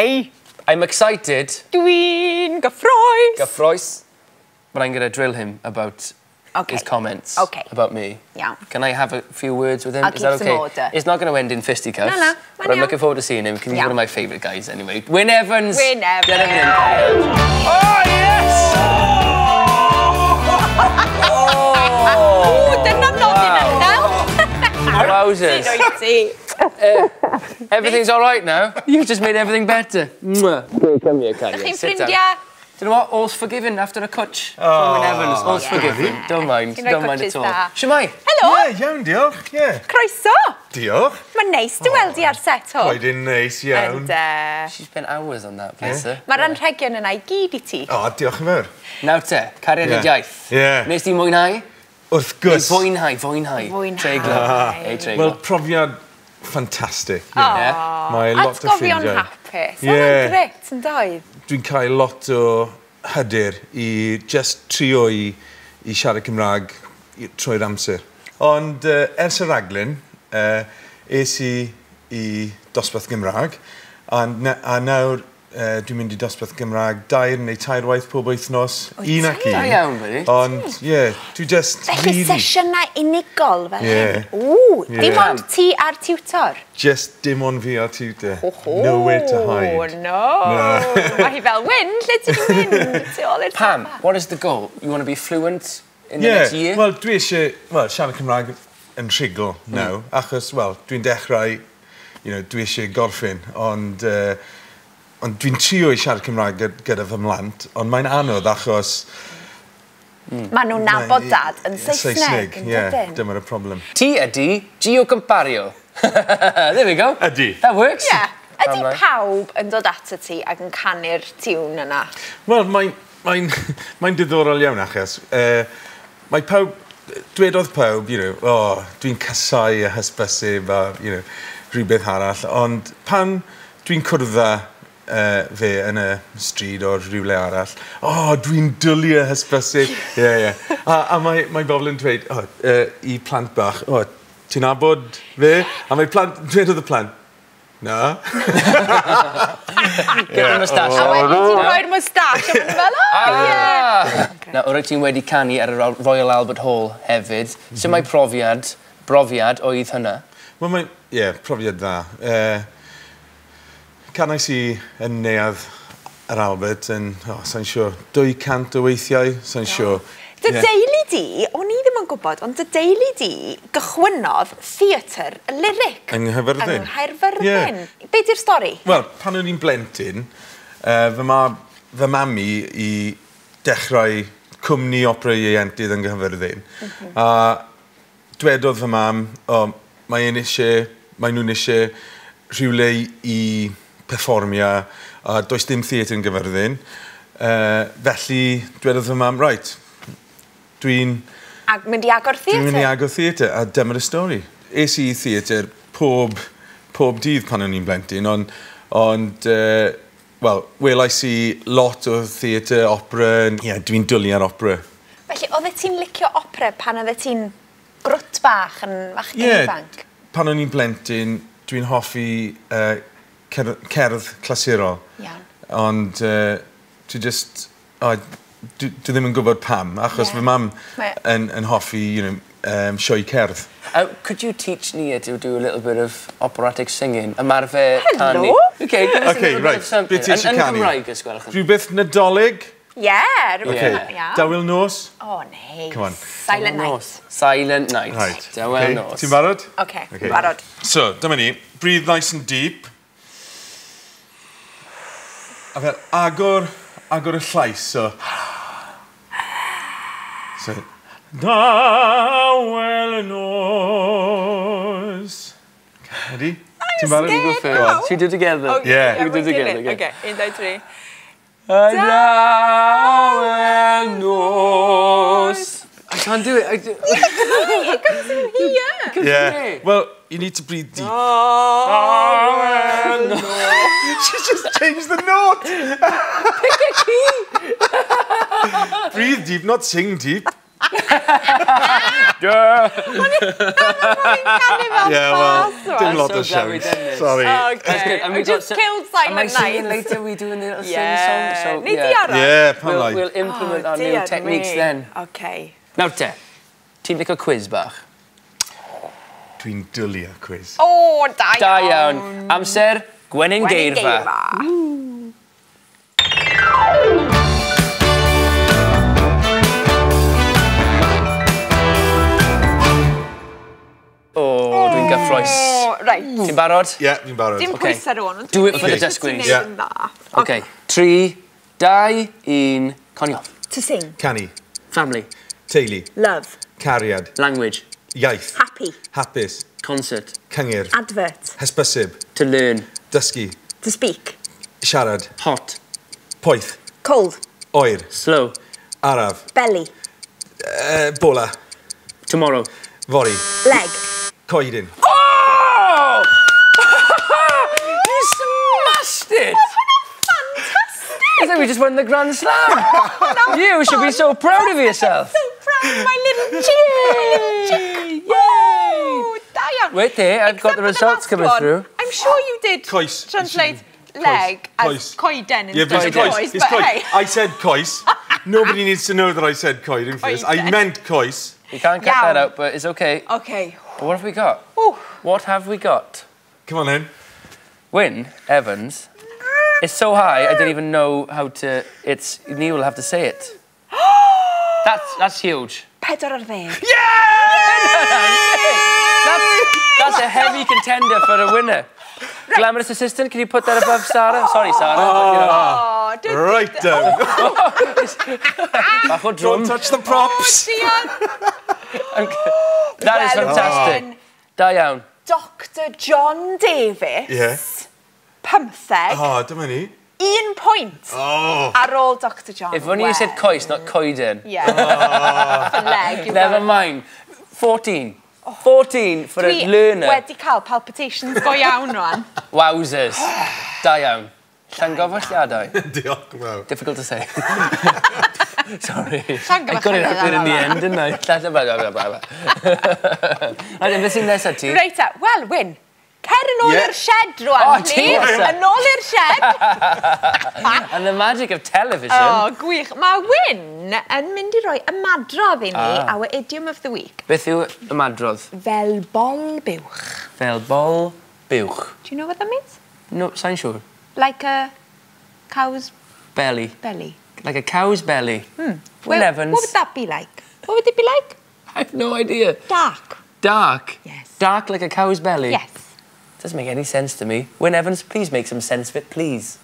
Neu. I'm excited. Dwi'n gyffroes. Gyffroes. But I'm going to drill him about his comments about me. Yeah. Can I have a few words with him? I'll Is that keep some okay? order. It's not going to end in fisticuffs. No, but I'm looking forward to seeing him because he's one of my favourite guys anyway. Wynne Evans. Wynne Evans. Get him in. Oh, yes! Oh, dyna nodyn Wowzers. Everything's all right now. You've just made everything better. Mwah. Come here, Carrie. Sit down. Do you know what? All's forgiven after a cwtch from Wynne Evans. All's forgiven. Don't mind. Don't mind at all. Shwmai? Helo. Ie, iawn, diolch. Ie. Croeso. Diolch. Mae'n neis dy weld i ar set hwn. Roedd yn neis iawn. She spent hours on that, bless her. Mae'r anrhegion yna I gyd I ti. O, diolch yn fawr. Nawr te, cariad y iaith. Ie. Nes di mwynhau? Wrth gwrs. Fwynhau. Treiglo. Wel, profiad ffantastig. Mae lot o ffrindiau. Atgofion hapus. Mae'n gret yn doedd. Dwi'n cael lot o hyder I just trio I siarad Cymraeg trwy'r amser. Ond ers y raglen, es I dosbarth Gymraeg, a nawr dwi'n mynd I dosbarth Gymraeg 2 neu 3 waith pob wythnos, un ac un. Da iawn, buddy. Ond, dwi just Felly sesiynau unigol fel hyn. Dim ond ti a'r tiwtor? Just dim ond fi a'r tiwtor. Nowhere to hide. No. Mae hi fel Wynne, lle ti'n mynd? Pam, what is the goal? You want to be fluent in the next year? Wel, dwi eisiau, siarad Cymraeg yn rhugl nawr, achos, dwi'n dechrau, dwi eisiau gorffen, ond dwi'n trio I siarad Cymraeg gyda fy mlant, ond mae'n anodd achos... Maen nhw'n nabod dad yn Saesneg. Dyma'r y problem. Ti ydi Gio Compario. There we go. Ydi. That works. Ydi pawb yn dod ato ti ac yn canu'r tiwn yna? Wel, mae'n diddorol iawn achos. Mae pawb, dwedodd pawb, dwi'n casau y hysbyseb a, rhywbeth arall, ond pan dwi'n cwrdda fe yn y stryd o'r rhywle arall, dwi'n dwlu y hysbyseb. A mae bobl yn dweud, I plant bach, ti'n abod fe? A mae plant, dwedodd y plant, na. Gyda'r moustache. A wedyn ti'n rhoi'r moustache a fel, Nawr, roedd ti'n wedi canu ar y Royal Albert Hall hefyd. Sut mae brofiad oedd hynna? Wel, profiad dda. Canais I yn neuadd yr Albert yn, sa'n siwr, 200 o weithiau, sa'n siwr. Dy deulu di, o'n I ddim yn gwybod, ond dy deulu di gychwynodd theatr lyric. Yng Nghaerfyrddin. Yng Nghaerfyrddin. Be di'r stori? Wel, pan o'n i'n blentyn, fy mami I dechrau cwmni opera ieuenctid yng Nghaerfyrddin. A dwedodd fy mam, mae nhw'n eisiau rhywle I perfformio, a does dim theatr yn Nghaerfyrddin. Felly, dwedodd fy mam, dwi'n mynd I agor theatr? Dwi'n mynd I agor theatr, a dyma'r y stori. Es I theatr pob dydd pan o'n i'n blentyn, ond welais I lot o theatr, opera, dwi'n dwlu ar opera. Felly, oedde ti'n licio opera pan oedde ti'n grwt bach yn fachgen ifanc? Pan o'n i'n blentyn, dwi'n hoffi cerdd clasurol. Ond dwi ddim yn gwybod pam, achos fy mam yn hoffi sioe cerdd. Could you teach Nia to do a little bit of operatic singing? Ymarfer canu. Hello? Okay, give us a little bit of something. Beth eisiau canu? Yn Cymraeg, ysgwelwch yn. Rhywbeth nadolig? Dawel nos? Nice. Come on. Silent night. Silent night. Right. Dawel nos. Ti'n barod? Okay, barod. So, dyma ni. Breathe nice and deep. A fel agor y llais, so... Dawel nos. Ready? I'm scared. Should we do it together? Yeah. We do it together. Okay, 1, 2, 3. Dawel nos. I can't do it. It comes from here. Yeah. Well, you need to breathe deep. Dawel nos. She just changed the note. Pick a key. Breathe deep, not sing deep. Dim lot of shows. Sorry. I just killed Silent Night. Am I singing later? We doing the little sing song? Yeah, pan lai. We'll implement our new techniques then. Okay. Nawr te, ti'n licio quiz bach? Dwi'n dwlu a quiz. O, da Da iawn. iawn. Amser, gwenyn geirfa. O, dwi'n gyffroes. Right. Ti'n barod? Ie, fi'n barod. Dim pwys ar ôl. Do it for the Dysgu. Yeah. Okay. 3, 2, 1, conio. To sing. Canu. Family. Teulu. Love. Cariad. Language. Iaith. Happy. Hapus. Concert. Cyngor. Advert. Hysbysib. To learn. Dysgu. To speak. Siarad. Hot. Poeth. Cold. Oer. Slow. Araf. Belly. Bola. Tomorrow. Fori. Leg. Coedyn. Oh! You smashed it! Fantastic! I think we just won the Grand Slam. You should be so proud of yourself. So proud of my little chick. Yay! Diane. Wait there, I've got the results coming through. I'm sure you did Coes. translate leg as coeden instead of coes, but hey. I said coes. Nobody needs to know that I said coeden first. I meant coes. You can't cut that out, but it's okay. Okay. But what have we got? Ooh. What have we got? Come on then. Wynne Evans. It's so high, I didn't even know how to... Neil will have to say it. That's huge. 4 Yeah! That's a heavy contender for a winner. Right. Glamorous assistant, can you put that above Sarah? Sorry, Sarah. Oh, but, right down. Don't touch the props. That is fantastic. Da iawn. Dr John Davis. Yeah. 15. Oh, dyma ni. 1 point ar ôl Dr John. If only you said coes, not coeden. Yeah. For leg. Never mind. 14. 14 for a learner. Dwi wedi cael palpitations go iawn rwan. Wowzers. Da iawn. Llangofalliadau. Diolch, wow. Difficult to say. Sorry. I got it up there in the end, didn't I? Right, beth sy'n nesaf ti? Reit, wel, Wynne. Cer yn ôl i'r shed rwan, Oh, ti nesa? Yn ôl i'r shed. And the magic of television. Oh, gwych. Mae Wynne yn mynd i roi ymadrodd i ni, our idiom of the week. Beth yw ymadrodd? Fel bol buwch. Fel bol buwch. Do you know what that means? No, sa'n siŵr. Like a cow's Belly. belly. Like a cow's belly. Wynne Evans. What would that be like? What would it be like? I have no idea. Dark. Dark? Yes. Dark like a cow's belly? Yes. Doesn't make any sense to me. Wynne Evans, please make some sense of it, please.